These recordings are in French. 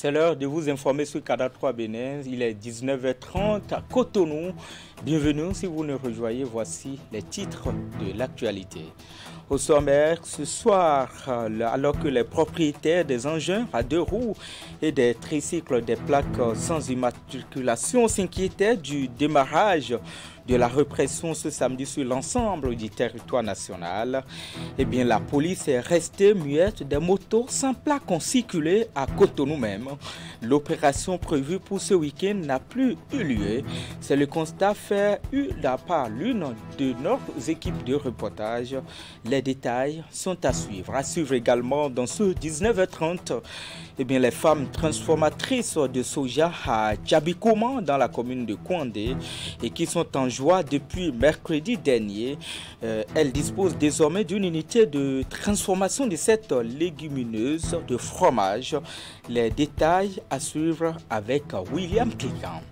C'est l'heure de vous informer sur Canal 3 Bénin. Il est 19h30 à Cotonou. Bienvenue si vous nous rejoignez. Voici les titres de l'actualité. Au sommaire, ce soir, alors que les propriétaires des engins à deux roues et des tricycles des plaques sans immatriculation s'inquiétaient du démarrage de la répression ce samedi sur l'ensemble du territoire national, la police est restée muette. Des motos sans plaques ont circulé à Cotonou même. L'opération prévue pour ce week-end n'a plus eu lieu. C'est le constat fait par l'une de nos équipes de reportage. Les détails sont à suivre. À suivre également dans ce 19h30, les femmes transformatrices de soja à Djabikoman dans la commune de Kouandé et qui sont en joie depuis mercredi dernier. Elles disposent désormais d'une unité de transformation de cette légumineuse de fromage. Les détails à suivre avec William Cliquant.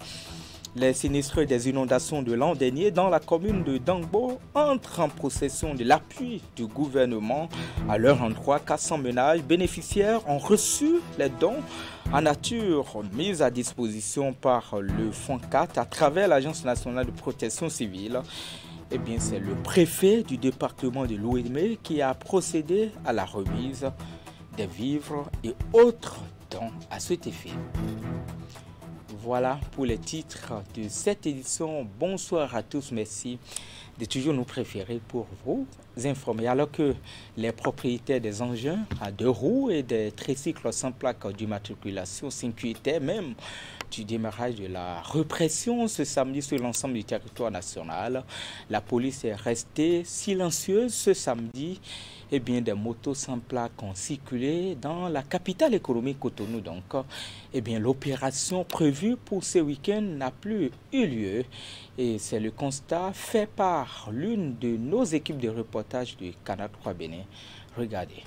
Les sinistrés des inondations de l'an dernier dans la commune de Dangbo entrent en possession de l'appui du gouvernement. À leur endroit, 400 ménages bénéficiaires ont reçu les dons en nature mis à disposition par le Fonds 4 à travers l'Agence nationale de protection civile. C'est le préfet du département de l'Ouémé qui a procédé à la remise des vivres et autres dons à cet effet. Voilà pour les titres de cette édition. Bonsoir à tous, merci de toujours nous préférer pour vous informer. Alors que les propriétaires des engins à deux roues et des tricycles sans plaque d'immatriculation s'inquiétaient même du démarrage de la répression ce samedi sur l'ensemble du territoire national. La police est restée silencieuse ce samedi. Des motos sans plaques ont circulé dans la capitale économique Cotonou. Donc, l'opération prévue pour ce week-end n'a plus eu lieu. Et c'est le constat fait par l'une de nos équipes de reportage du Canal 3 Bénin. Regardez.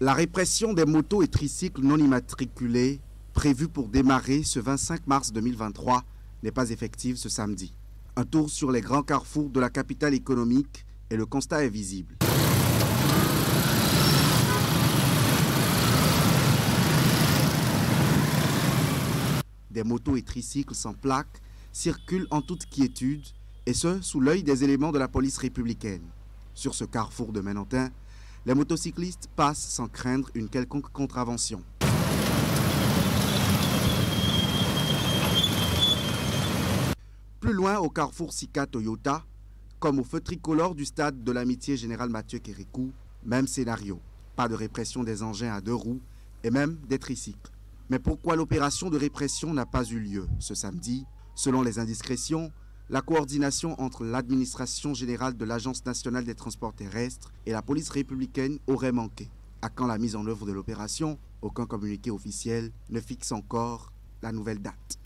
La répression des motos et tricycles non immatriculés, prévue pour démarrer ce 25 mars 2023, n'est pas effective ce samedi. Un tour sur les grands carrefours de la capitale économique et le constat est visible. Des motos et tricycles sans plaques circulent en toute quiétude, et ce, sous l'œil des éléments de la police républicaine. Sur ce carrefour de Menantin, les motocyclistes passent sans craindre une quelconque contravention. Plus loin, au carrefour Sika Toyota, comme au feu tricolore du stade de l'amitié Général Mathieu Kérékou, même scénario. Pas de répression des engins à deux roues et même des tricycles. Mais pourquoi l'opération de répression n'a pas eu lieu ce samedi? Selon les indiscrétions, la coordination entre l'administration générale de l'Agence nationale des transports terrestres et la police républicaine aurait manqué. À quand la mise en œuvre de l'opération? Aucun communiqué officiel ne fixe encore la nouvelle date.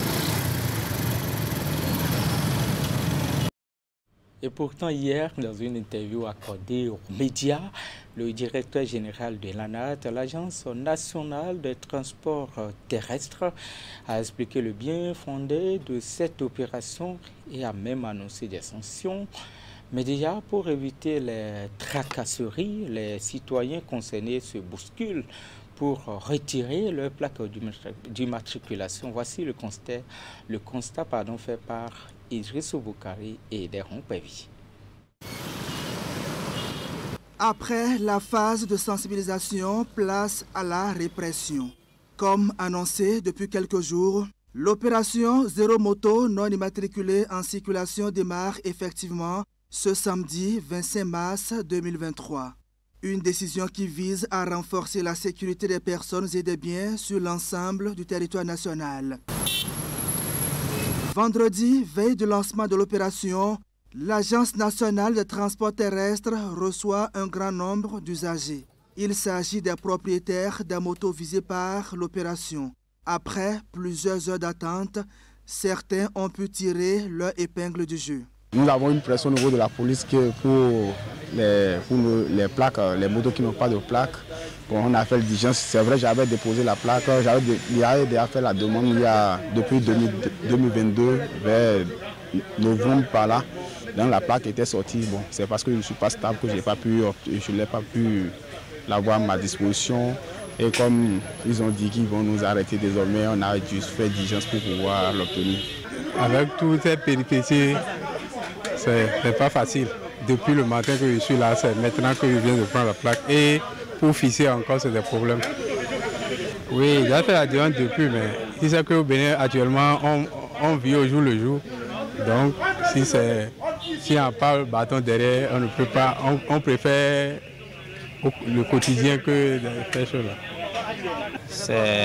Et pourtant, hier, dans une interview accordée aux médias, le directeur général de l'ANAT, l'Agence nationale des transports terrestres, a expliqué le bien fondé de cette opération et a même annoncé des sanctions. Mais déjà, pour éviter les tracasseries, les citoyens concernés se bousculent pour retirer leur plaque d'immatriculation. Voici le constat fait par Idrissou Boukari et Deron Pévi. Après la phase de sensibilisation, place à la répression. Comme annoncé depuis quelques jours, l'opération Zéro Moto non immatriculée en circulation démarre effectivement ce samedi 25 mars 2023. Une décision qui vise à renforcer la sécurité des personnes et des biens sur l'ensemble du territoire national. Vendredi, veille du lancement de l'opération, l'Agence nationale de transport terrestre reçoit un grand nombre d'usagers. Il s'agit des propriétaires des motos visés par l'opération. Après plusieurs heures d'attente, certains ont pu tirer leur épingle du jeu. Nous avons une pression au niveau de la police que pour les plaques, les motos qui n'ont pas de plaques, on a fait l'urgence. C'est vrai, j'avais déposé la plaque, j'avais déjà fait la demande depuis 2022, vers novembre par là. Donc la plaque était sortie. Bon, c'est parce que je ne suis pas stable que je ne l'ai pas pu l'avoir à ma disposition. Et comme ils ont dit qu'ils vont nous arrêter désormais, on a dû faire diligence pour pouvoir l'obtenir. Avec toutes ces péripéties, c'est pas facile. Depuis le matin que je suis là, c'est maintenant que je viens de prendre la plaque. Et pour fixer encore, c'est des problèmes. Oui, j'ai fait la demande depuis, mais il sait qu'au Bénin, actuellement, on vit au jour le jour. Donc, si on n'a pas le bâton derrière, on ne peut pas, on préfère le quotidien que de faire cela.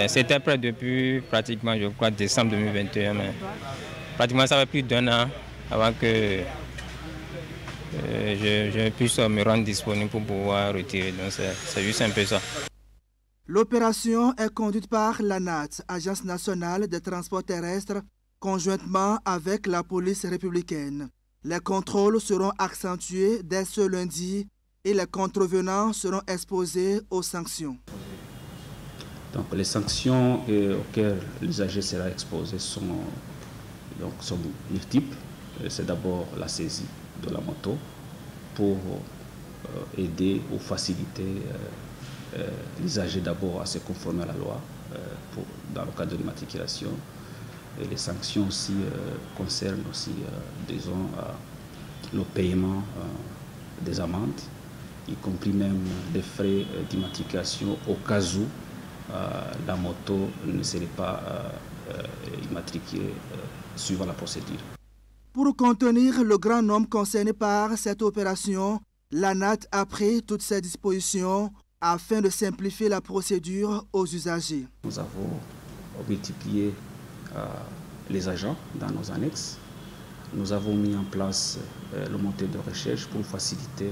C'était prêt depuis pratiquement, je crois, décembre 2021, mais pratiquement ça fait plus d'1 an avant que je puisse me rendre disponible pour pouvoir retirer. Donc c'est juste un peu ça. L'opération est conduite par l'ANAT, Agence nationale des transports terrestres, conjointement avec la police républicaine. Les contrôles seront accentués dès ce lundi et les contrevenants seront exposés aux sanctions. Donc les sanctions auxquelles l'usager sera exposé sont multiples. C'est d'abord la saisie de la moto pour aider ou faciliter l'usager d'abord à se conformer à la loi dans le cadre de l'immatriculation. Et les sanctions aussi concernent aussi, disons, le paiement des amendes, y compris même des frais d'immatriculation au cas où la moto ne serait pas immatriculée suivant la procédure. Pour contenir le grand nombre concerné par cette opération, l'ANAT a pris toutes ces dispositions afin de simplifier la procédure aux usagers. Nous avons multiplié les agents dans nos annexes. Nous avons mis en place le moteur de recherche pour faciliter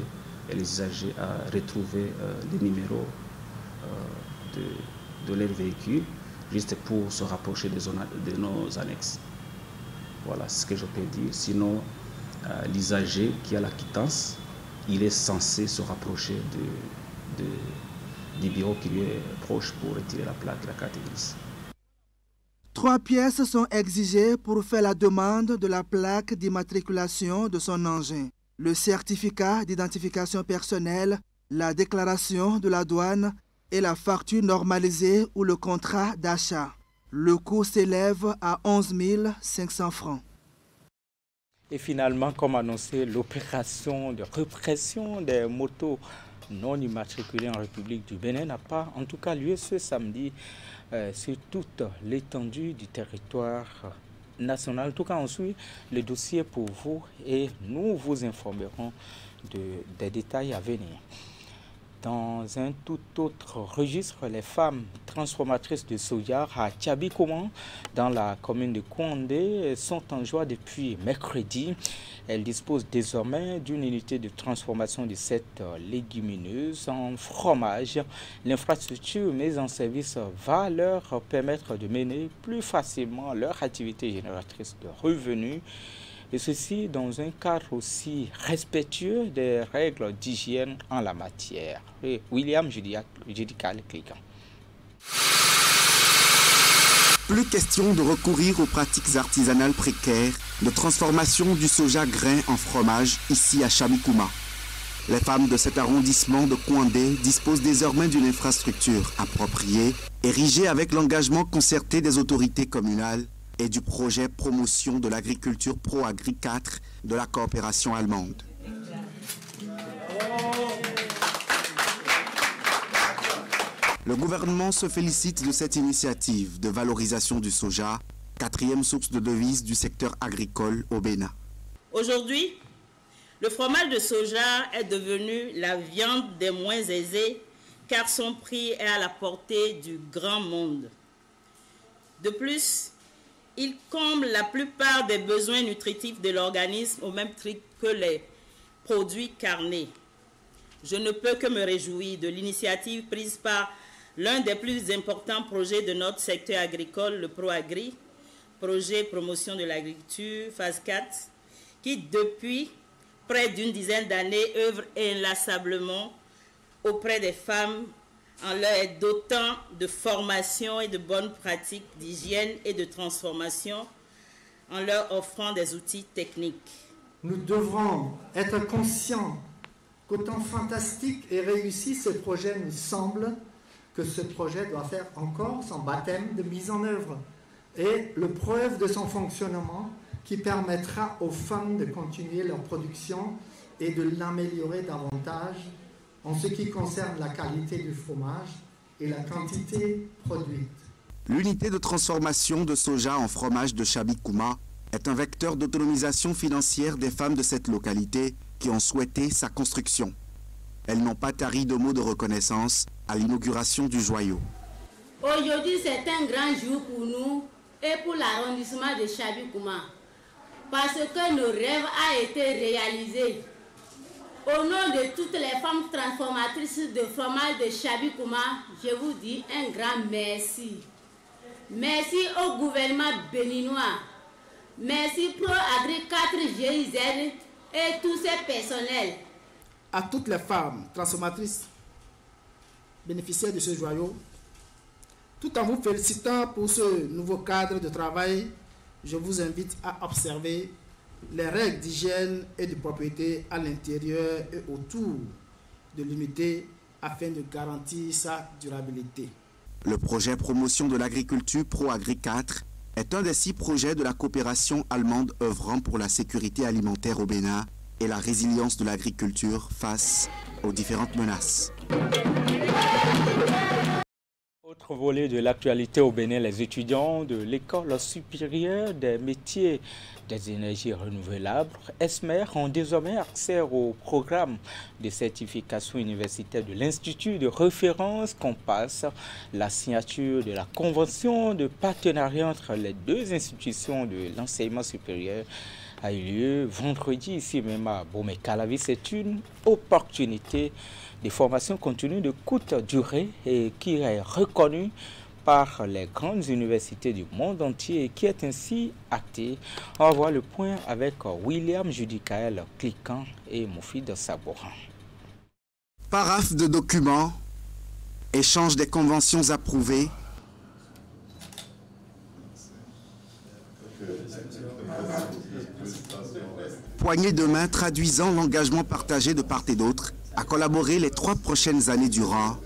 les usagers à retrouver les numéros de leur véhicule, juste pour se rapprocher de nos annexes. Voilà ce que je peux dire. Sinon, l'usager qui a la quittance, il est censé se rapprocher du bureau qui lui est proche pour retirer la plaque, la carte grise. 3 pièces sont exigées pour faire la demande de la plaque d'immatriculation de son engin. Le certificat d'identification personnelle, la déclaration de la douane et la facture normalisée ou le contrat d'achat. Le coût s'élève à 11 500 francs. Et finalement, comme annoncé, l'opération de répression des motos non immatriculées en République du Bénin n'a pas, en tout cas, lieu ce samedi sur toute l'étendue du territoire national. En tout cas, on suit le dossier pour vous et nous vous informerons des détails à venir. Dans un tout autre registre, les femmes transformatrices de soja à Tchabikoman, dans la commune de Kouandé, sont en joie depuis mercredi. Elles disposent désormais d'une unité de transformation de cette légumineuse en fromage. L'infrastructure mise en service va leur permettre de mener plus facilement leur activité génératrice de revenus. Et ceci dans un cadre aussi respectueux des règles d'hygiène en la matière. Et William Judical cliquant. Plus question de recourir aux pratiques artisanales précaires de transformation du soja grain en fromage ici à Tchabikouma. Les femmes de cet arrondissement de Kouandé disposent désormais d'une infrastructure appropriée, érigée avec l'engagement concerté des autorités communales et du projet Promotion de l'agriculture Pro-Agri 4 de la coopération allemande. Le gouvernement se félicite de cette initiative de valorisation du soja, 4e source de devises du secteur agricole au Bénin. Aujourd'hui, le fromage de soja est devenu la viande des moins aisés car son prix est à la portée du grand monde. De plus, il comble la plupart des besoins nutritifs de l'organisme au même titre que les produits carnés. Je ne peux que me réjouir de l'initiative prise par l'un des plus importants projets de notre secteur agricole, le Pro-Agri, projet promotion de l'agriculture, phase 4, qui depuis près d'une dizaine d'années œuvre inlassablement auprès des femmes en leur dotant de formation et de bonnes pratiques d'hygiène et de transformation, en leur offrant des outils techniques. Nous devrons être conscients qu'autant fantastique et réussi ce projet nous semble, que ce projet doit faire encore son baptême de mise en œuvre et le preuve de son fonctionnement qui permettra aux femmes de continuer leur production et de l'améliorer davantage en ce qui concerne la qualité du fromage et la quantité produite. L'unité de transformation de soja en fromage de Chabikouma est un vecteur d'autonomisation financière des femmes de cette localité qui ont souhaité sa construction. Elles n'ont pas tari de mots de reconnaissance à l'inauguration du joyau. Aujourd'hui, c'est un grand jour pour nous et pour l'arrondissement de Chabikouma, parce que nos rêves ont été réalisés. Au nom de toutes les femmes transformatrices de fromage de Chabikouma, je vous dis un grand merci. Merci au gouvernement béninois. Merci Pro Agri 4 GIZ et tous ses personnels. À toutes les femmes transformatrices bénéficiaires de ce joyau, tout en vous félicitant pour ce nouveau cadre de travail, je vous invite à observer les règles d'hygiène et de propriété à l'intérieur et autour de l'unité afin de garantir sa durabilité. Le projet Promotion de l'agriculture Pro Agri 4 est un des 6 projets de la coopération allemande œuvrant pour la sécurité alimentaire au Bénin et la résilience de l'agriculture face aux différentes menaces. Autre volet de l'actualité au Bénin, les étudiants de l'École supérieure des métiers des énergies renouvelables, ESMER, ont désormais accès au programme de certification universitaire de l'Institut de référence Compass. La signature de la convention de partenariat entre les deux institutions de l'enseignement supérieur a eu lieu vendredi ici même à Bomé-Calavi. C'est une opportunité de formation continue de courte durée et qui est reconnue par les grandes universités du monde entier et qui est ainsi actée. On va voir le point avec William Judicaël Cliquant et Moufid Sabouran. Paraphe de documents, échange des conventions approuvées, poignée de main traduisant l'engagement partagé de part et d'autre à collaborer les 3 prochaines années durant.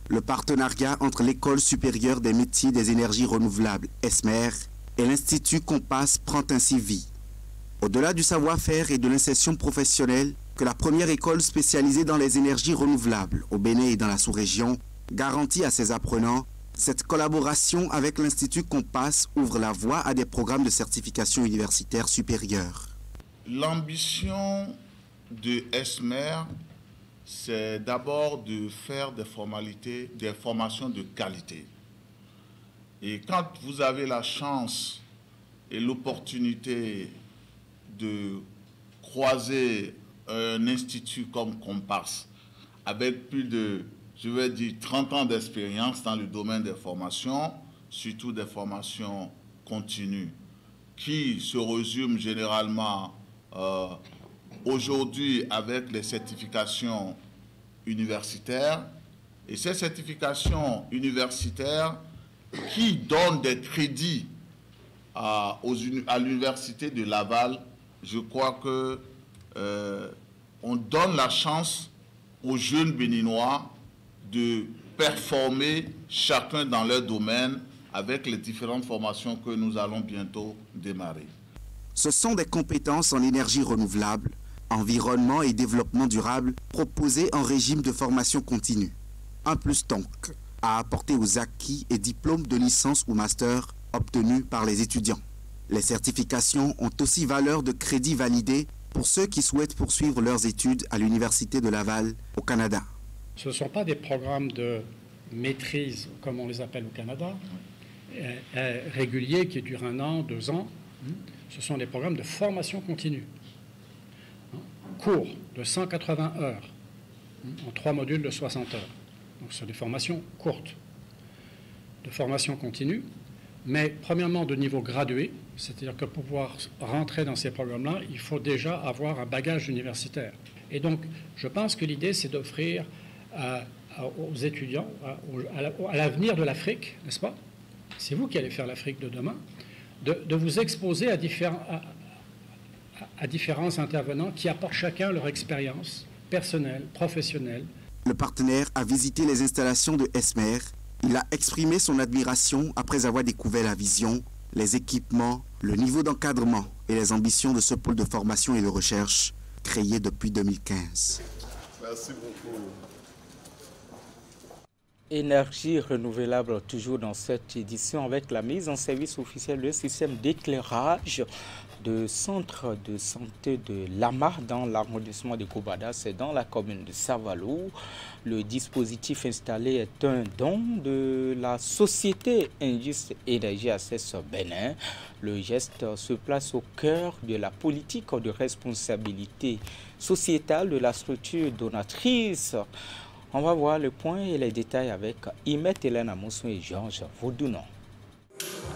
Le partenariat entre l'École supérieure des métiers des énergies renouvelables, ESMER, et l'Institut Compass prend ainsi vie. Au-delà du savoir-faire et de l'insertion professionnelle que la première école spécialisée dans les énergies renouvelables au Bénin et dans la sous-région garantit à ses apprenants, cette collaboration avec l'Institut Compass ouvre la voie à des programmes de certification universitaire supérieure. L'ambition de ESMER, c'est d'abord de faire des formations de qualité. Et quand vous avez la chance et l'opportunité de croiser un institut comme Compass, avec plus de, je vais dire, 30 ans d'expérience dans le domaine des formations, surtout des formations continues, qui se résument généralement aujourd'hui avec les certifications universitaires, et ces certifications universitaires qui donnent des crédits à l'université de Laval, je crois que on donne la chance aux jeunes béninois de performer chacun dans leur domaine avec les différentes formations que nous allons bientôt démarrer. Ce sont des compétences en énergie renouvelable, environnement et développement durable proposées en régime de formation continue. Un plus donc à apporter aux acquis et diplômes de licence ou master obtenus par les étudiants. Les certifications ont aussi valeur de crédit validé pour ceux qui souhaitent poursuivre leurs études à l'Université de Laval au Canada. Ce ne sont pas des programmes de maîtrise, comme on les appelle au Canada, réguliers qui durent 1 an, 2 ans. Ce sont des programmes de formation continue, courts de 180 heures, en 3 modules de 60 heures. Donc, ce sont des formations courtes, de formation continue, mais premièrement de niveau gradué, c'est-à-dire que pour pouvoir rentrer dans ces programmes-là, il faut déjà avoir un bagage universitaire. Et donc, je pense que l'idée, c'est d'offrir aux étudiants, à l'avenir de l'Afrique, n'est-ce pas? C'est vous qui allez faire l'Afrique de demain, de vous exposer à différents intervenants qui apportent chacun leur expérience personnel, professionnel. Le partenaire a visité les installations de Esmer. Il a exprimé son admiration après avoir découvert la vision, les équipements, le niveau d'encadrement et les ambitions de ce pôle de formation et de recherche créé depuis 2015. Merci beaucoup. Énergie renouvelable toujours dans cette édition avec la mise en service officielle du système d'éclairage de centre de santé de Lama dans l'arrondissement de Gobada, c'est dans la commune de Savalou. Le dispositif installé est un don de la société Engie Énergie Access Bénin. Le geste se place au cœur de la politique de responsabilité sociétale de la structure donatrice. On va voir le point et les détails avec Imet Hélène Amonson et Georges Vaudounon.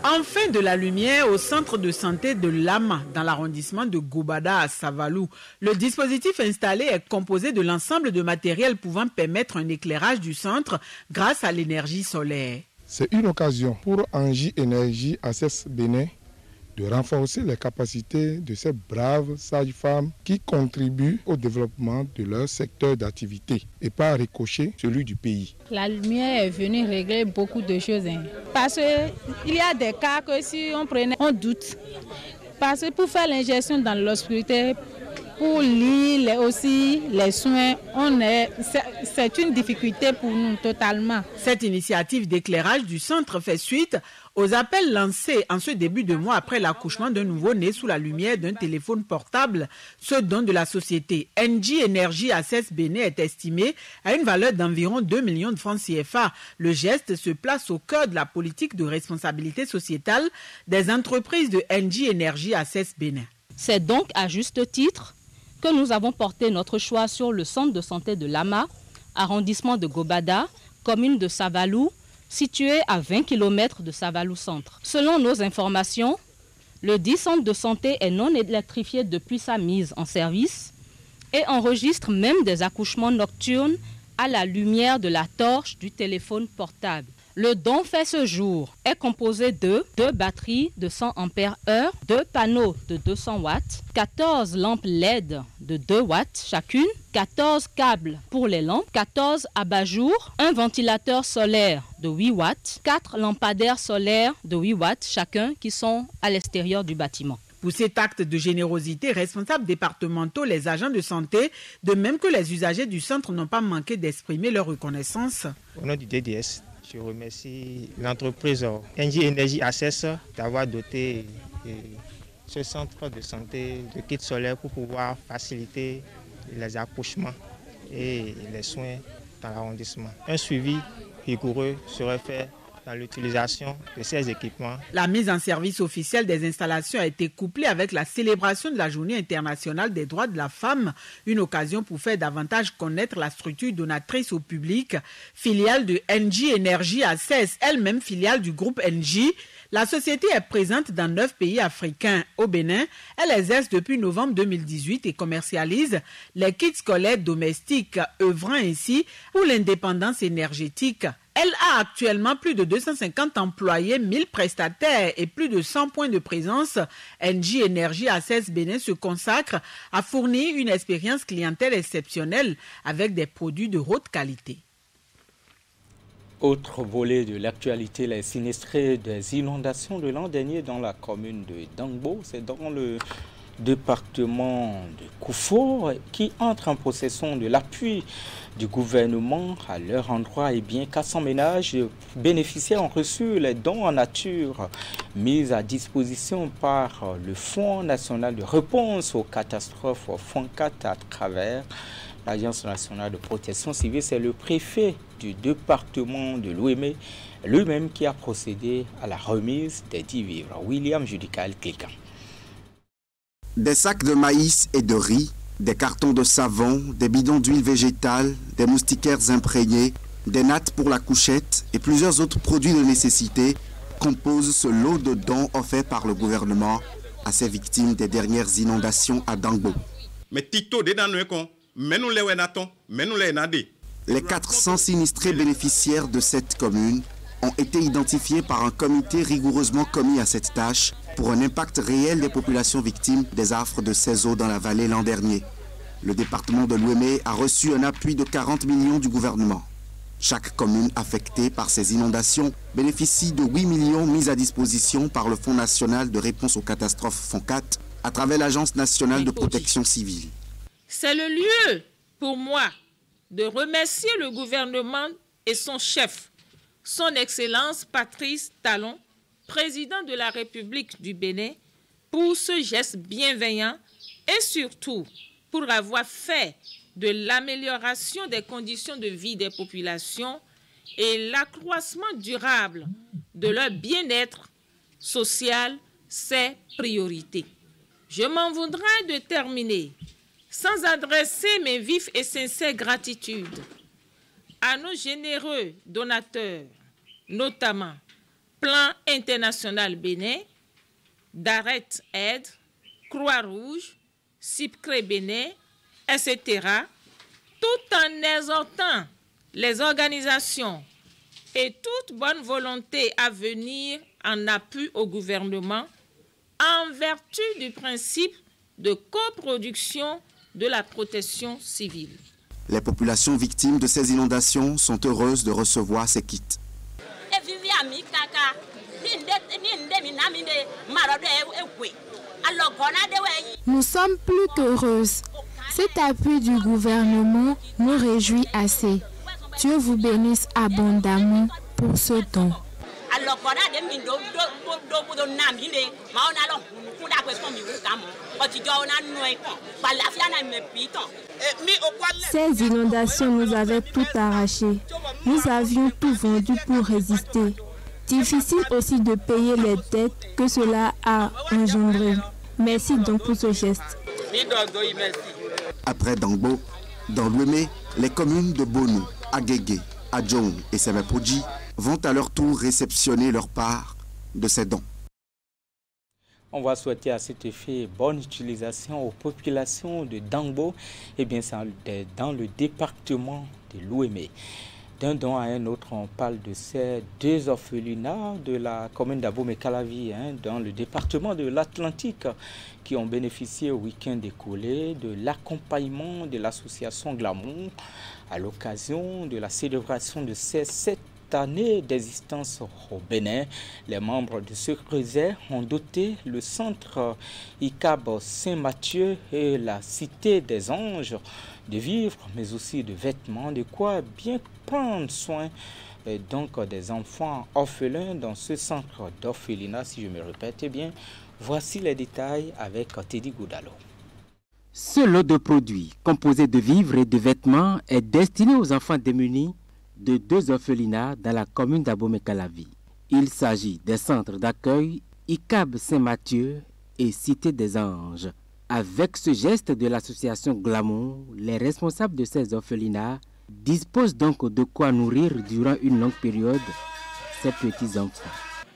Enfin de la lumière au centre de santé de Lama, dans l'arrondissement de Gobada à Savalou. Le dispositif installé est composé de l'ensemble de matériel pouvant permettre un éclairage du centre grâce à l'énergie solaire. C'est une occasion pour Engie Énergie Access Bénin de renforcer les capacités de ces braves sages-femmes qui contribuent au développement de leur secteur d'activité et par ricochet celui du pays. La lumière est venue régler beaucoup de choses. Parce qu'il y a des cas que si on prenait, on doute. Parce que pour faire l'injection dans l'obscurité, pour lire aussi les soins, c'est une difficulté pour nous totalement. Cette initiative d'éclairage du centre fait suite aux appels lancés en ce début de mois après l'accouchement d'un nouveau-né sous la lumière d'un téléphone portable. Ce don de la société Engie Énergie Access Bénin est estimé à une valeur d'environ 2 millions de francs CFA. Le geste se place au cœur de la politique de responsabilité sociétale des entreprises de Engie Énergie Access Bénin. C'est donc à juste titre que nous avons porté notre choix sur le centre de santé de Lama, arrondissement de Gobada, commune de Savalou, situé à 20 km de Savalou Centre. Selon nos informations, le dit centre de santé est non électrifié depuis sa mise en service et enregistre même des accouchements nocturnes à la lumière de la torche du téléphone portable. Le don fait ce jour est composé de 2 batteries de 100 ampères heure, 2 panneaux de 200 watts, 14 lampes LED de 2 watts chacune, 14 câbles pour les lampes, 14 abat-jours, un ventilateur solaire de 8 watts, 4 lampadaires solaires de 8 watts chacun qui sont à l'extérieur du bâtiment. Pour cet acte de générosité, responsables départementaux, les agents de santé, de même que les usagers du centre n'ont pas manqué d'exprimer leur reconnaissance. Au nom du DDS, je remercie l'entreprise Engie Énergie Access d'avoir doté ce centre de santé de kits solaires pour pouvoir faciliter les accouchements et les soins dans l'arrondissement. Un suivi rigoureux serait fait dans l'utilisation de ces équipements. La mise en service officielle des installations a été couplée avec la célébration de la Journée internationale des droits de la femme, une occasion pour faire davantage connaître la structure donatrice au public, filiale de Engie Énergie Access, elle-même filiale du groupe Engie. La société est présente dans 9 pays africains. Au Bénin, elle exerce depuis novembre 2018 et commercialise les kits scolaires domestiques, œuvrant ainsi pour l'indépendance énergétique. Elle a actuellement plus de 250 employés, 1000 prestataires et plus de 100 points de présence. Engie Énergie Access Bénin se consacre à fournir une expérience clientèle exceptionnelle avec des produits de haute qualité. Autre volet de l'actualité, les sinistrés des inondations de l'an dernier dans la commune de Dangbo, c'est dans le département de Koufour, qui entre en possession de l'appui du gouvernement à leur endroit. Et bien 400 ménages bénéficiaires ont reçu les dons en nature mis à disposition par le Fonds national de réponse aux catastrophes, FONCAT, à travers l'Agence nationale de protection civile. C'est le préfet du département de l'Ouémé lui-même qui a procédé à la remise des 10 vivres. William Judical Clécan. Des sacs de maïs et de riz, des cartons de savon, des bidons d'huile végétale, des moustiquaires imprégnés, des nattes pour la couchette et plusieurs autres produits de nécessité composent ce lot de dons offerts par le gouvernement à ces victimes des dernières inondations à Dangbo. Les 400 sinistrés bénéficiaires de cette commune ont été identifiés par un comité rigoureusement commis à cette tâche pour un impact réel des populations victimes des affres de ces eaux dans la vallée l'an dernier. Le département de l'Ouémé a reçu un appui de 40 millions du gouvernement. Chaque commune affectée par ces inondations bénéficie de 8 millions mis à disposition par le Fonds national de réponse aux catastrophes FONCAT à travers l'Agence nationale de protection civile. C'est le lieu pour moi de remercier le gouvernement et son chef, son Excellence Patrice Talon, président de la République du Bénin, pour ce geste bienveillant et surtout pour avoir fait de l'amélioration des conditions de vie des populations et l'accroissement durable de leur bien-être social ses priorités. Je m'en voudrais de terminer sans adresser mes vifs et sincères gratitudes à nos généreux donateurs, notamment Plan International Bénin, Darret Aide, Croix-Rouge, CIPCRE Bénin, etc., tout en exhortant les organisations et toute bonne volonté à venir en appui au gouvernement en vertu du principe de coproduction de la protection civile. Les populations victimes de ces inondations sont heureuses de recevoir ces kits. Nous sommes plus qu'heureuses. Cet appui du gouvernement nous réjouit assez. Dieu vous bénisse abondamment pour ce don. Ces inondations nous avaient tout arraché. Nous avions tout vendu pour résister. Difficile aussi de payer les dettes que cela a engendrées. Merci donc pour ce geste. Après Dangbo, dans l'Ouémé, les communes de Bonou, Agégué, Adjong et Semepoji vont à leur tour réceptionner leur part de ces dons. On va souhaiter à cet effet bonne utilisation aux populations de Dangbo et bien c'est dans le département de l'Ouémé. D'un don à un autre, on parle de ces deux orphelinats de la commune d'Abomey-Calavi, dans le département de l'Atlantique, qui ont bénéficié au week-end écoulé de l'accompagnement de l'association Glamour à l'occasion de la célébration de ces 7 années d'existence au Bénin. Les membres de ce creuset ont doté le centre ICAB Saint-Mathieu et la Cité des Anges de vivres, mais aussi de vêtements, de quoi bien prendre soin donc des enfants orphelins dans ce centre d'orphelinat, si je me répète. Eh bien, voici les détails avec Teddy Goudalo. Ce lot de produits composé de vivres et de vêtements est destiné aux enfants démunis de 2 orphelinats dans la commune d'Abomey-Calavi. Il s'agit des centres d'accueil ICAB Saint-Mathieu et Cité des Anges. Avec ce geste de l'association Glamour, les responsables de ces orphelinats disposent donc de quoi nourrir durant une longue période ces petits enfants.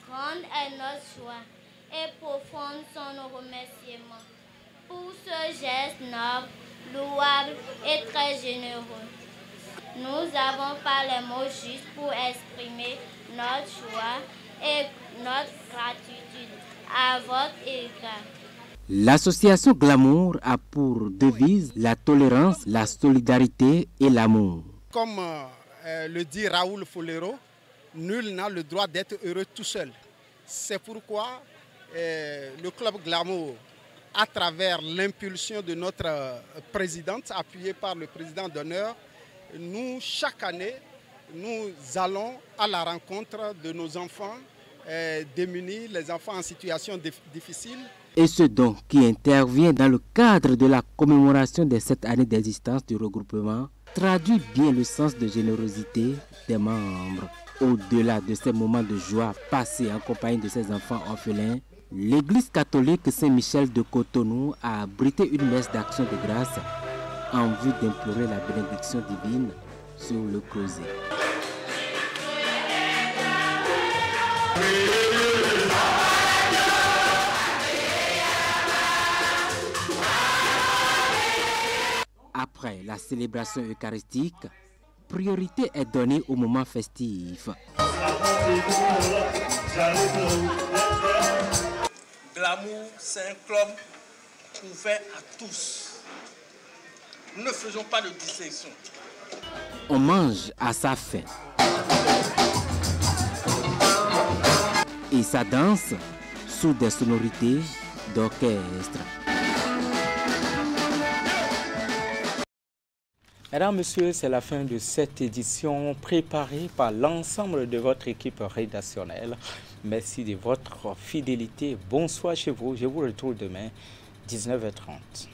Grande est notre joie et profonde sont nos remerciements pour ce geste noble, louable et très généreux. Nous n'avons pas les mots justes pour exprimer notre joie et notre gratitude à votre égard. L'association Glamour a pour devise la tolérance, la solidarité et l'amour. Comme le dit Raoul Folero, nul n'a le droit d'être heureux tout seul. C'est pourquoi le club Glamour, à travers l'impulsion de notre présidente, appuyée par le président d'honneur, nous, chaque année, nous allons à la rencontre de nos enfants démunis, les enfants en situation difficile. Et ce don qui intervient dans le cadre de la commémoration des 7 années d'existence du regroupement traduit bien le sens de générosité des membres. Au-delà de ces moments de joie passés en compagnie de ces enfants orphelins, l'Église catholique Saint-Michel de Cotonou a abrité une messe d'action de grâce en vue d'implorer la bénédiction divine sur le creuset. Après la célébration eucharistique, priorité est donnée au moment festif. Glamour, c'est un club ouvert à tous. Ne faisons pas de distinction. On mange à sa faim. Et ça danse sous des sonorités d'orchestre. Mesdames, Messieurs, c'est la fin de cette édition préparée par l'ensemble de votre équipe rédactionnelle. Merci de votre fidélité. Bonsoir chez vous. Je vous retrouve demain, 19h30.